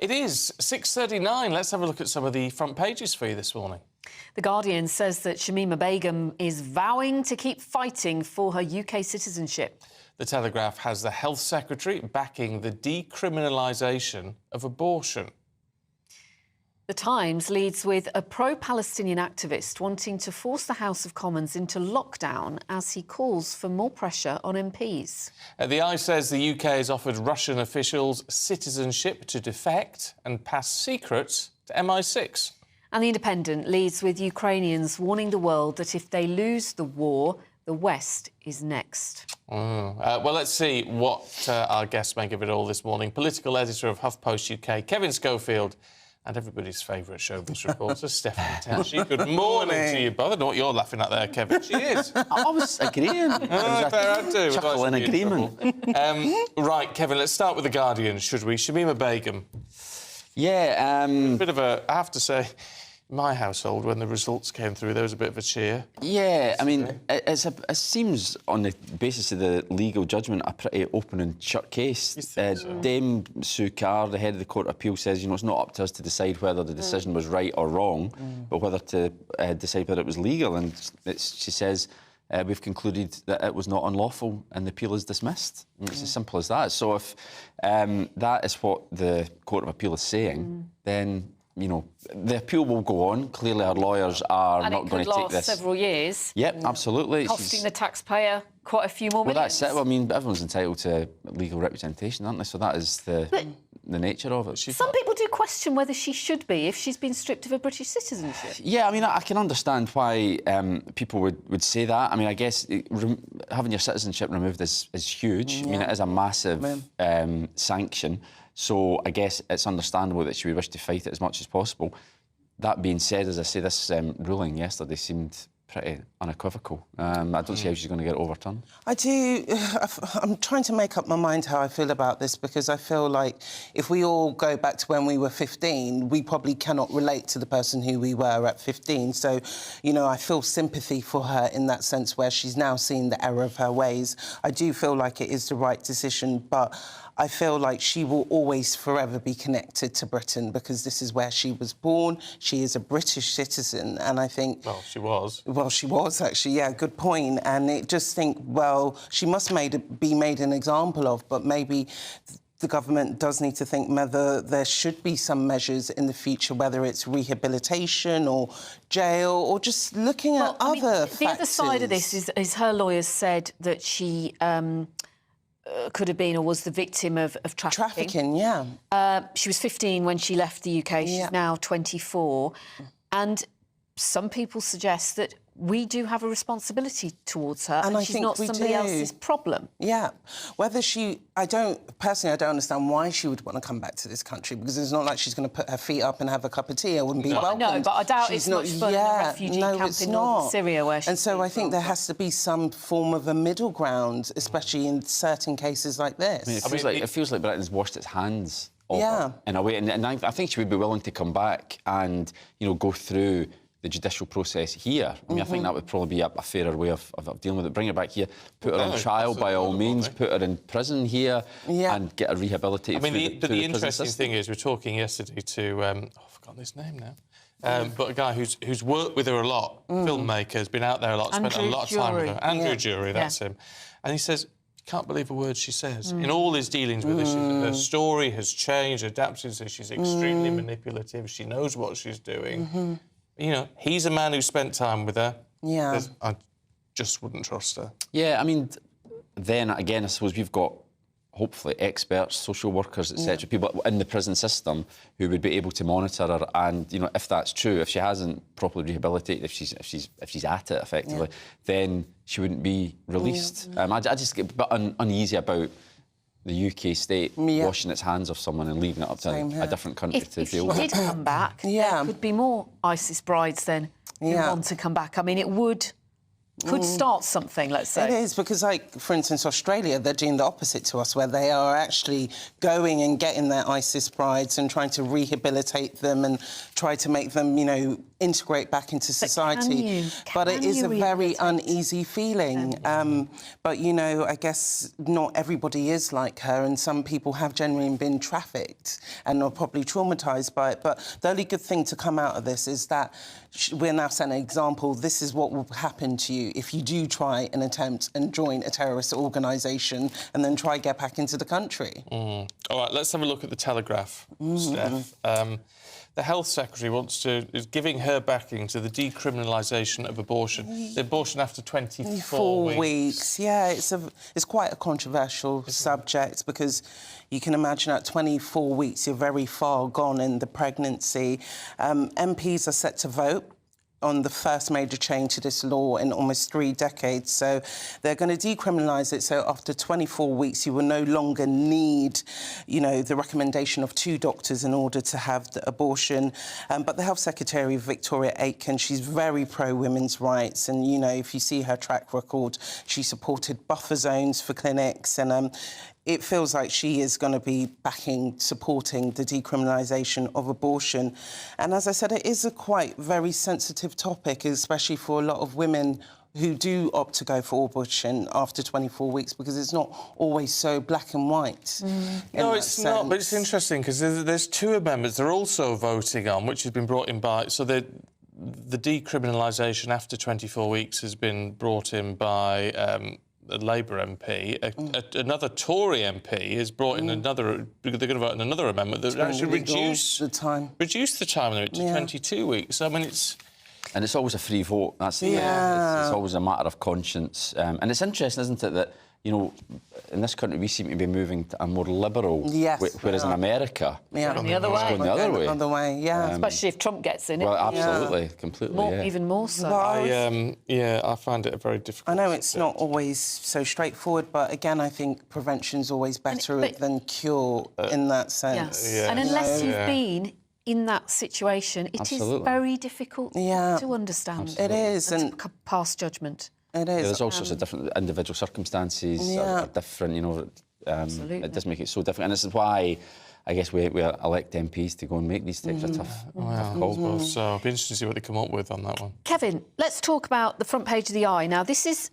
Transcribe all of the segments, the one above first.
It is 6:39. Let's have a look at some of the front pages for you this morning. The Guardian says that Shamima Begum is vowing to keep fighting for her UK citizenship. The Telegraph has the Health Secretary backing the decriminalisation of abortion. The Times leads with a pro-Palestinian activist wanting to force the House of Commons into lockdown as he calls for more pressure on MPs. The Eye says the UK has offered Russian officials citizenship to defect and pass secrets to MI6. And The Independent leads with Ukrainians warning the world that if they lose the war, the West is next. Well, let's see what our guests make of it all this morning. Political editor of HuffPost UK, Kevin Schofield, and everybody's favourite showbiz reporter, Stephanie Tenshi. Good morning to you both. I don't know what you're laughing at there, Kevin. She is. I was agreeing. Chuckle in agreement. Right, Kevin, let's start with The Guardian, should we? Shamima Begum. Yeah. Bit of a, I have to say, my household, when the results came through, there was a bit of a cheer. Yeah, I mean, it seems, on the basis of the legal judgment, a pretty open and shut case. So? Dame Sue Carr, the head of the Court of Appeal, says, it's not up to us to decide whether the decision was right or wrong, but whether to decide whether it was legal. And she says, we've concluded that it was not unlawful and the appeal is dismissed. I mean, it's as simple as that. So if that is what the Court of Appeal is saying, then the appeal will go on. Clearly, our lawyers are not going to take this. And it could last several years. Yep, absolutely. Costing the taxpayer quite a few more millions. Well, that's it. Well, I mean, everyone's entitled to legal representation, aren't they? So that is the nature of it. Some people do question whether she should be if she's been stripped of her British citizenship. Yeah, I mean, I can understand why people would say that. I mean, I guess having your citizenship removed is huge. Yeah. I mean, it is a massive sanction. So I guess it's understandable that she would wish to fight it as much as possible. That being said, as I say, this ruling yesterday seemed pretty unequivocal. I don't see how she's going to get it overturned. I do. I'm trying to make up my mind how I feel about this, because I feel like if we all go back to when we were 15, we probably cannot relate to the person who we were at 15. So, I feel sympathy for her in that sense, where she's now seen the error of her ways. I do feel like it is the right decision, but I feel like she will always forever be connected to Britain, because this is where she was born. She is a British citizen, and I think... Well, she was. Well, she was, actually, yeah, good point. And it just think, well, she must be made an example of, but maybe the government does need to think whether there should be some measures in the future, whether it's rehabilitation or jail or just looking at other factors. The other side of this is her lawyers said that she... could have been or was the victim of trafficking. Trafficking, yeah. She was 15 when she left the UK. She's now 24. And some people suggest that we do have a responsibility towards her, and she's not somebody else's problem. Yeah. Whether she... I don't understand why she would want to come back to this country, because it's not like she's going to put her feet up and have a cup of tea. I wouldn't be welcomed. No, but I doubt it's much fun in a refugee camp in northern Syria where she's... And so I think there has to be some form of a middle ground, especially in certain cases like this. I mean, it feels like Britain's washed its hands of her, in a way. And I think she would be willing to come back and, go through the judicial process here. I mean, I think that would probably be a fairer way of dealing with it. Bring her back here, put her on trial by all means, put her in prison here and get her rehabilitated. I mean, the interesting thing is, we were talking yesterday to... I've forgotten his name now. But a guy who's worked with her a lot, filmmaker, has been out there a lot, spent a lot of time with her. Andrew Jury, that's him. And he says, can't believe a word she says. In all his dealings with her, her story has changed, adapted, so she's extremely manipulative, she knows what she's doing. He's a man who spent time with her. Yeah. I just wouldn't trust her. Yeah, I mean, then again, I suppose we've got, hopefully, experts, social workers, etc., people in the prison system who would be able to monitor her. And, if that's true, if she hasn't properly rehabilitated, if she's at it effectively, then she wouldn't be released. I just get a bit uneasy about the UK state washing its hands of someone and leaving it up to a different country to deal with. If she did come back, there could be more ISIS brides then who want to come back. I mean, could start something, let's say. It is, because, for instance, Australia, they're doing the opposite to us, where they are actually going and getting their ISIS brides and trying to rehabilitate them and try to make them, integrate back into society. But it is a very uneasy feeling. But, you know, I guess not everybody is like her, and some people have genuinely been trafficked and are probably traumatised by it. But the only good thing to come out of this is that we're now setting an example. This is what will happen to you if you do try and attempt and join a terrorist organisation and then try to get back into the country. All right, let's have a look at the Telegraph, Steph. The Health Secretary is giving her backing to the decriminalisation of abortion. The abortion after 24 weeks. Yeah, it's quite a controversial subject because you can imagine at 24 weeks you're very far gone in the pregnancy. MPs are set to vote on the first major change to this law in almost 3 decades. So they're going to decriminalise it, so after 24 weeks you will no longer need, you know, the recommendation of 2 doctors in order to have the abortion. But the Health Secretary, Victoria Aitken, she's very pro-women's rights, and, you know, if you see her track record, she supported buffer zones for clinics, and it feels like she is going to be supporting the decriminalisation of abortion. And as I said, it is a quite very sensitive topic, especially for a lot of women who do opt to go for abortion after 24 weeks, because it's not always so black and white. No, it's not, but it's interesting because there's 2 amendments they're also voting on, which has been brought in by... So the decriminalisation after 24 weeks has been brought in by... a Labour MP, another Tory MP has brought in another... They're going to vote on another amendment that would actually reduce the time limit to 22 weeks. I mean, it's... And it's always a free vote. That's it's always a matter of conscience. And it's interesting, isn't it, that, you know, in this country we seem to be moving to a more liberal... whereas in America... Going the other way. Going the other way. Especially if Trump gets in it. Well, absolutely, completely, Even more so. I find it a very difficult... I know it's not always so straightforward, but, again, I think prevention's always better than cure in that sense. And unless you've been in that situation, it is very difficult to understand. It is. And to pass judgment. It is. There's all sorts of different individual circumstances are different, you know. It does make it so different. And this is why, I guess, we elect MPs to go and make these types of tough calls. So it'll be interesting to see what they come up with on that one. Kevin, let's talk about the front page of the Eye. Now, this is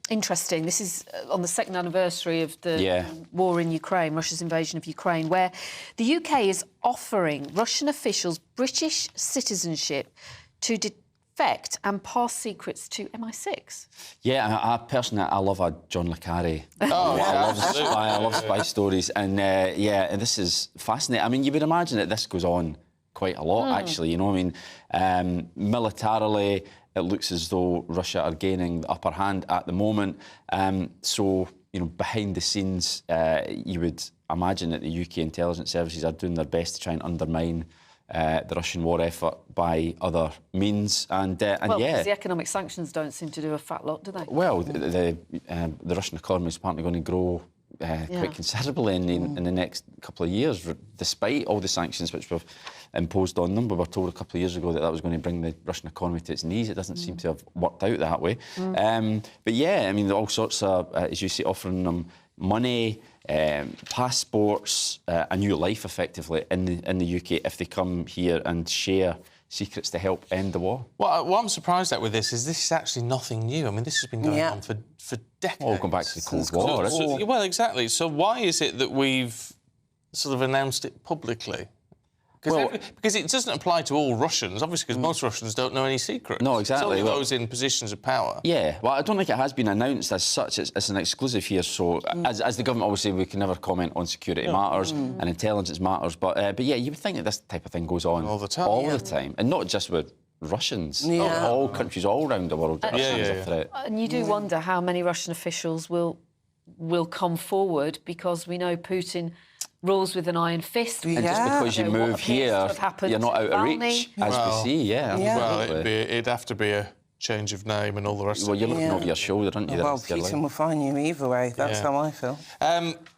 interesting. This is on the 2nd anniversary of the war in Ukraine, Russia's invasion of Ukraine, where the UK is offering Russian officials British citizenship to defect and pass secrets to MI6. Yeah, I personally, I love a John le Carre. I love spy stories. And, and this is fascinating. I mean, you would imagine that this goes on quite a lot, actually, you know. I mean, militarily, it looks as though Russia are gaining the upper hand at the moment. So, you know, behind the scenes, you would imagine that the UK intelligence services are doing their best to try and undermine the Russian war effort by other means, because the economic sanctions don't seem to do a fat lot, do they? Well, the Russian economy is apparently going to grow quite considerably in the next couple of years, despite all the sanctions which we've imposed on them. We were told a couple of years ago that was going to bring the Russian economy to its knees. It doesn't seem to have worked out that way. But yeah, I mean, all sorts of, as you say, offering them money, passports, a new life, effectively, in the UK if they come here and share secrets to help end the war. Well, what I'm surprised at with this is actually nothing new. I mean, this has been going on for decades. All going back to the Cold War, isn't it? Well, exactly. So why is it that we've sort of announced it publicly? Because it doesn't apply to all Russians, obviously, because most Russians don't know any secrets. No, exactly. It's only those in positions of power. Yeah, well, I don't think it has been announced as such. It's an exclusive here, so as the government, obviously, we can never comment on security matters and intelligence matters, but yeah, you would think that this type of thing goes on all the time. All the time, and not just with Russians. All countries all around the world. Russians are a threat. And you do wonder how many Russian officials will come forward, because we know Putin rules with an iron fist. And just because you move here, you're not out of reach, as we see, Well, it'd have to be a change of name and all the rest of it. Well, you're looking over your shoulder, aren't you? Well, Putin will find you either way. That's how I feel.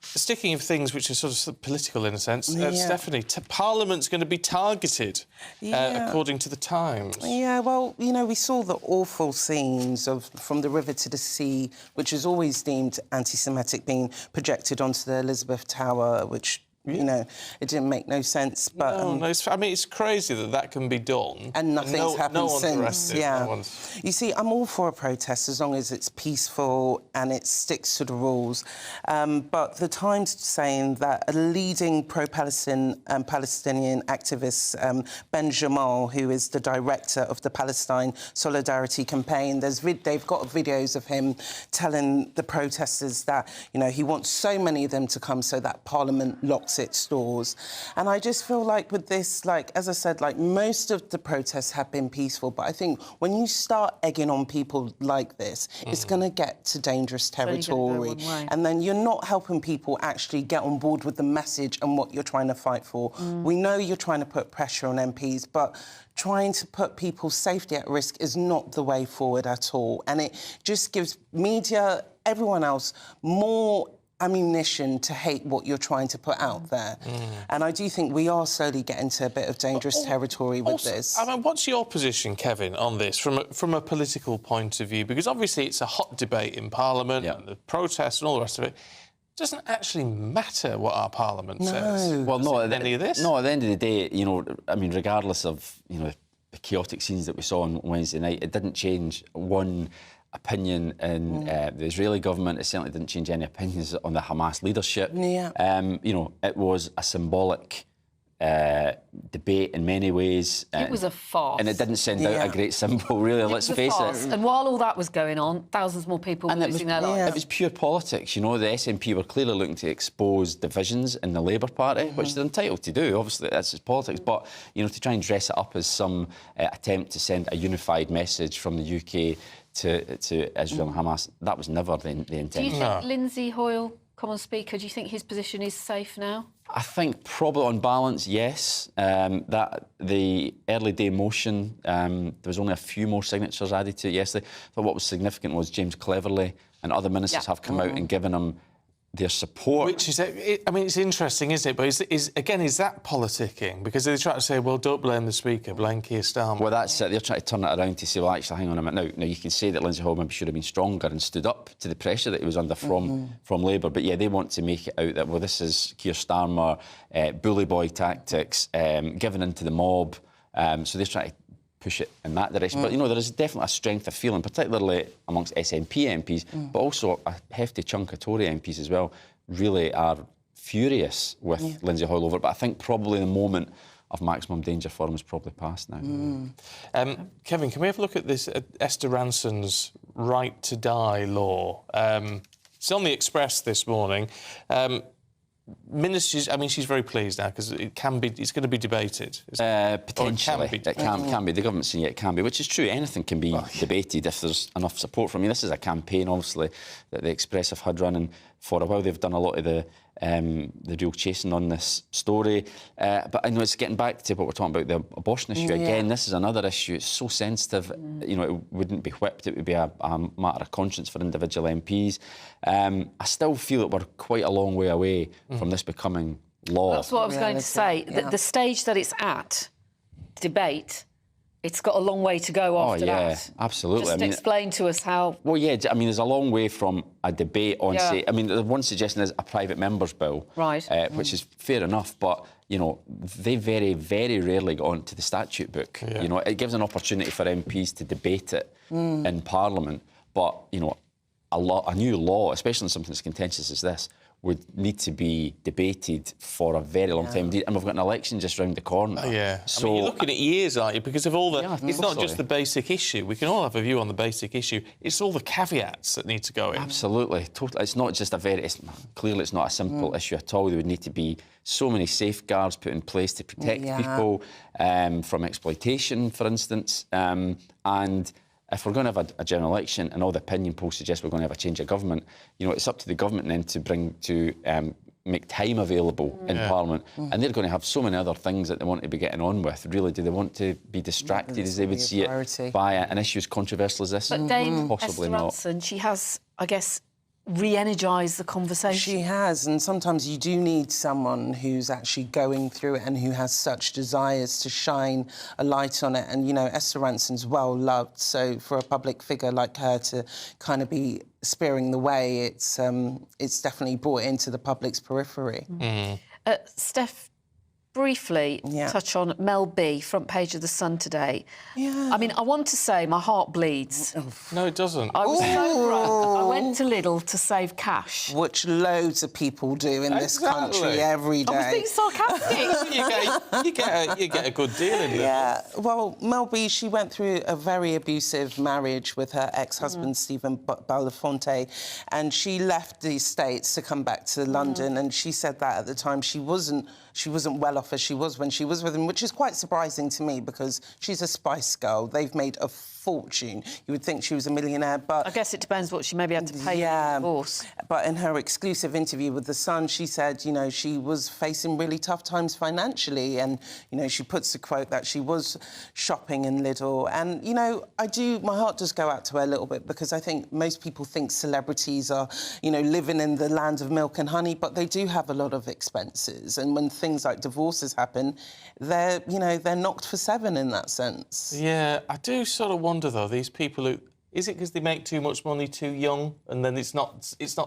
Sticking of things which are sort of political in a sense, Stephanie, Parliament's going to be targeted, according to the Times. Yeah, well, you know, we saw the awful scenes of From the River to the Sea, which is always deemed anti-Semitic, being projected onto the Elizabeth Tower, which You know, it didn't make no sense. But I mean, it's crazy that can be done. And nothing's happened since. Arrested. Yeah. You see, I'm all for a protest as long as it's peaceful and it sticks to the rules. But the Times saying that a leading pro-Palestinian activist, Ben Jamal, who is the director of the Palestine Solidarity Campaign, they've got videos of him telling the protesters that, you know, he wants so many of them to come so that Parliament locks its doors. And I just feel like with this, like, as I said, like, most of the protests have been peaceful, but I think when you start egging on people like this, it's going to get to dangerous territory. And then you're not helping people actually get on board with the message and what you're trying to fight for. We know you're trying to put pressure on MPs, but trying to put people's safety at risk is not the way forward at all. And it just gives media, everyone else, more ammunition to hate what you're trying to put out there. And I do think we are slowly getting to a bit of dangerous territory with this. I mean, what's your position, Kevin, on this from a political point of view? Because obviously it's a hot debate in Parliament, and the protests and all the rest of it. It doesn't actually matter what our Parliament says. Well, no, any of this. No, at the end of the day, you know, I mean, regardless of, you know, the chaotic scenes that we saw on Wednesday night, it didn't change one opinion in the Israeli government. It certainly didn't change any opinions on the Hamas leadership. You know, it was a symbolic debate in many ways. It was a farce. And it didn't send out a great symbol, really, let's face it. And while all that was going on, thousands more people were losing their lives. It was pure politics, you know. The SNP were clearly looking to expose divisions in the Labour Party, which they're entitled to do, obviously, that's just politics. But, you know, to try and dress it up as some attempt to send a unified message from the UK to Israel and Hamas, that was never the intention. Do you think Lindsay Hoyle, Common Speaker, do you think his position is safe now? I think probably on balance, yes. That the early day motion, there was only a few more signatures added to it yesterday. But what was significant was James Cleverly and other ministers have come out and given him their support. Which is, I mean, it's interesting, isn't it? But is that politicking? Because they try to say, well, don't blame the Speaker, blame Keir Starmer. Well, that's it. They're trying to turn it around to say, well, actually, hang on a minute. Now you can say that Lindsay Hoyle maybe should have been stronger and stood up to the pressure that he was under from Labour. But, yeah, they want to make it out that, well, this is Keir Starmer, bully boy tactics, giving in to the mob. So they're trying to push it in that direction. But, you know, there is definitely a strength of feeling, particularly amongst SNP MPs, but also a hefty chunk of Tory MPs as well, really are furious with Lindsay Hoyle over it. But I think probably the moment of maximum danger for him is probably past now. Kevin, can we have a look at this, Esther Ranson's right to die law? It's on the Express this morning. Ministers, I mean, she's very pleased now because it's going to be debated. Potentially. It can be. The government's saying it can be, which is true. Anything can be debated if there's enough support from you. This is a campaign, obviously, that the Express have had running for a while. They've done a lot of the real chasing on this story. But I know it's getting back to what we're talking about, the abortion issue. Again, this is another issue. It's so sensitive. You know, it wouldn't be whipped. It would be a matter of conscience for individual MPs. I still feel that we're quite a long way away from this becoming law. That's what I was going to say. The stage that it's at, debate, it's got a long way to go after that. Absolutely. Just explain to us how... Well, yeah, I mean, there's a long way from a debate on, say... I mean, the one suggestion is a private member's bill. Right. Which is fair enough, but, you know, they very, very rarely get onto the statute book. You know, it gives an opportunity for MPs to debate it in Parliament, but, you know, a new law, especially in something as contentious as this, would need to be debated for a very long time indeed. And we've got an election just round the corner. So I mean, you're looking at years, aren't you? Because of all the... it's not just the basic issue. We can all have a view on the basic issue. It's all the caveats that need to go in. Absolutely. Totally. It's not just clearly, it's not a simple issue at all. There would need to be so many safeguards put in place to protect people from exploitation, for instance. And if we're going to have a general election and all the opinion polls suggest we're going to have a change of government, you know, it's up to the government then to make time available in Parliament. And they're going to have so many other things that they want to be getting on with. Really, do they want to be distracted, as they would see it, by an issue as controversial as this? But Dame Possibly Esther not. Ranson, she has, I guess, re-energised the conversation. She has, and sometimes you do need someone who's actually going through it and who has such desires to shine a light on it. And, you know, Esther Ranson's well-loved, so for a public figure like her to kind of be spearing the way, it's definitely brought into the public's periphery. Steph, briefly touch on Mel B, front page of The Sun today. Yeah. I mean, I want to say my heart bleeds. No, it doesn't. I was so broke. I went to Lidl to save cash. Which loads of people do in this country every day. I was being sarcastic. you get a good deal in there. Yeah, well, Mel B, she went through a very abusive marriage with her ex-husband, Stephen Belafonte, and she left the States to come back to London, and she said that at the time she wasn't well off as she was when she was with him, which is quite surprising to me because she's a Spice Girl. They've made a fortune. You would think she was a millionaire, but... I guess it depends what she maybe had to pay for the divorce. But in her exclusive interview with The Sun, she said, you know, she was facing really tough times financially, and, you know, she puts the quote that she was shopping in Lidl. And, you know, my heart does go out to her a little bit because I think most people think celebrities are, you know, living in the land of milk and honey, but they do have a lot of expenses. And when things like divorces happen, they're knocked for seven in that sense. Yeah, I do sort of wonder, though, these people who... Is it because they make too much money too young and then it's not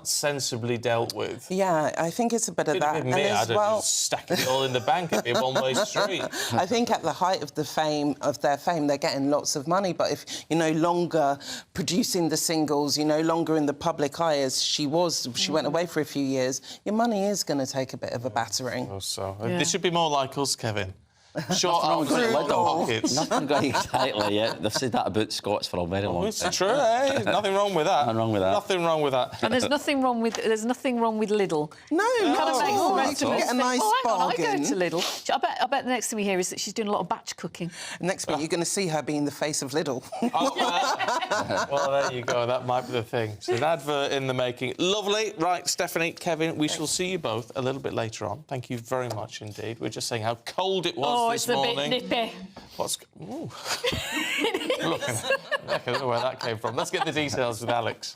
sensibly dealt with? Yeah, I think it's a bit of that. And as well, just stacking it all in the bank, it'd be a one-way street. I think at the height of their fame, they're getting lots of money. But if you're no longer producing the singles, you're no longer in the public eye as she was, she went away for a few years, your money is going to take a bit of a battering. They should be more like us, Kevin. Short arms and little pockets. Nothing going exactly yet. They've said that about Scots for a very long time. It's true, eh? There's nothing wrong with that. Nothing wrong with that. Nothing wrong with that. And there's nothing wrong with Lidl. No, you can get a nice bargain. I go to Lidl. I bet the next thing we hear is that she's doing a lot of batch cooking. Next week, you're going to see her being the face of Lidl. Well, there you go. That might be the thing. So an advert in the making. Lovely. Right, Stephanie, Kevin, we shall see you both a little bit later on. Thank you very much indeed. We're just saying how cold it was this morning. Oh, it's a bit nippy. Ooh. Look, I don't know where that came from. Let's get the details with Alex.